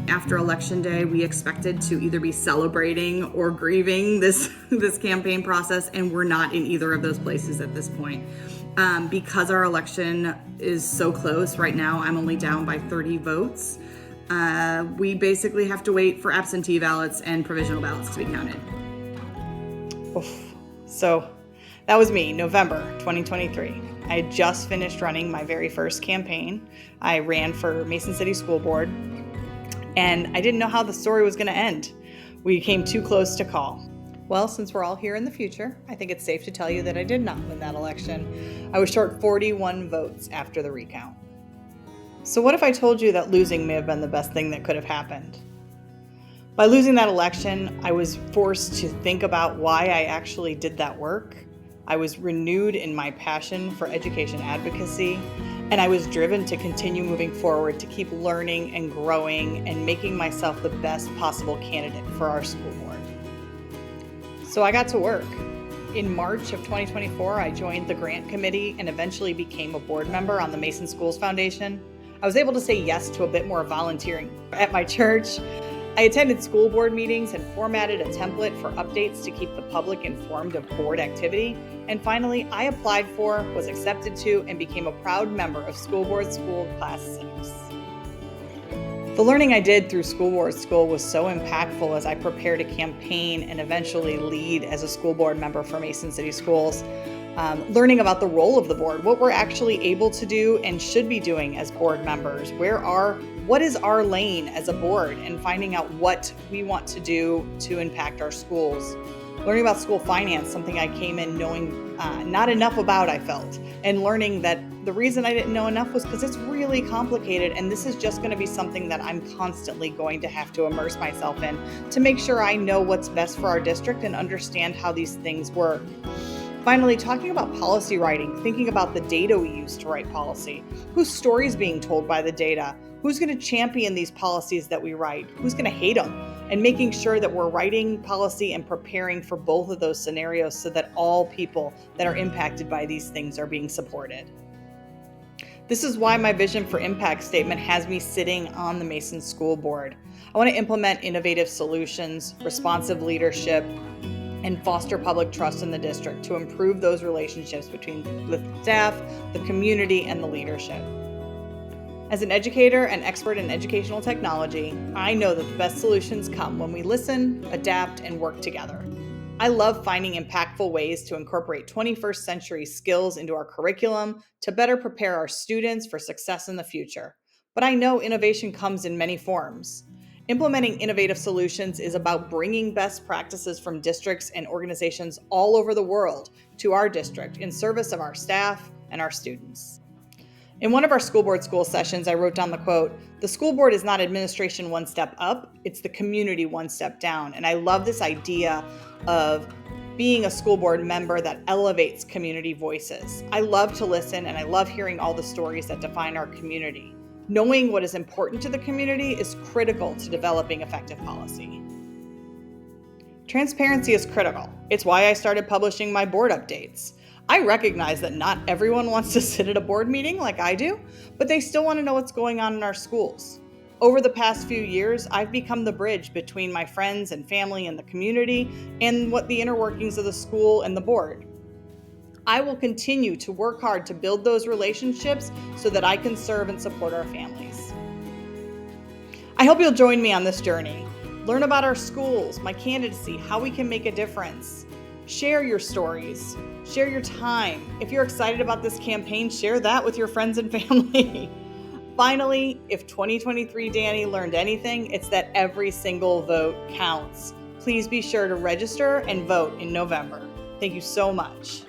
After Election Day, we expected to either be celebrating or grieving this campaign process, and we're not in either of those places at this point. Because our election is so close right now, I'm only down by 30 votes. We basically have to wait for absentee ballots and provisional ballots to be counted. Oof. So that was me, November 2023. I had just finished running my very first campaign. I ran for Mason City School Board, and I didn't know how the story was going to end. We came too close to call. Well, since we're all here in the future, I think it's safe to tell you that I did not win that election. I was short 41 votes after the recount. So what if I told you that losing may have been the best thing that could have happened? By losing that election, I was forced to think about why I actually did that work. I was renewed in my passion for education advocacy, and I was driven to continue moving forward to keep learning and growing and making myself the best possible candidate for our school board. So I got to work. In March of 2024, I joined the grant committee and eventually became a board member on the Mason Schools Foundation. I was able to say yes to a bit more volunteering at my church. I attended school board meetings and formatted a template for updates to keep the public informed of board activity. And finally, I applied for, was accepted to, and became a proud member of School Board School Class 6. The learning I did through School Board School was so impactful as I prepared to campaign and eventually lead as a school board member for Mason City Schools. Learning about the role of the board, what we're actually able to do and should be doing as board members, what is our lane as a board, and finding out what we want to do to impact our schools. Learning about school finance, something I came in knowing not enough about, I felt, and learning that the reason I didn't know enough was because it's really complicated, and this is just going to be something that I'm constantly going to have to immerse myself in to make sure I know what's best for our district and understand how these things work. Finally, talking about policy writing, thinking about the data we use to write policy. Whose story is being told by the data? Who's going to champion these policies that we write? Who's going to hate them? And making sure that we're writing policy and preparing for both of those scenarios so that all people that are impacted by these things are being supported. This is why my vision for impact statement has me sitting on the Mason School Board. I want to implement innovative solutions, responsive leadership, and foster public trust in the district to improve those relationships between the staff, the community, and the leadership. As an educator and expert in educational technology, I know that the best solutions come when we listen, adapt, and work together. I love finding impactful ways to incorporate 21st century skills into our curriculum to better prepare our students for success in the future. But I know innovation comes in many forms. Implementing innovative solutions is about bringing best practices from districts and organizations all over the world to our district in service of our staff and our students. In one of our school board school sessions, I wrote down the quote, "The school board is not administration one step up, it's the community one step down." And I love this idea of being a school board member that elevates community voices. I love to listen, and I love hearing all the stories that define our community. Knowing what is important to the community is critical to developing effective policy. Transparency is critical. It's why I started publishing my board updates. I recognize that not everyone wants to sit at a board meeting like I do, but they still want to know what's going on in our schools. Over the past few years, I've become the bridge between my friends and family and the community and what the inner workings of the school and the board. I will continue to work hard to build those relationships so that I can serve and support our families. I hope you'll join me on this journey. Learn about our schools, my candidacy, how we can make a difference. Share your stories, share your time. If you're excited about this campaign, share that with your friends and family. Finally, if 2023 Danny learned anything, it's that every single vote counts. Please be sure to register and vote in November. Thank you so much.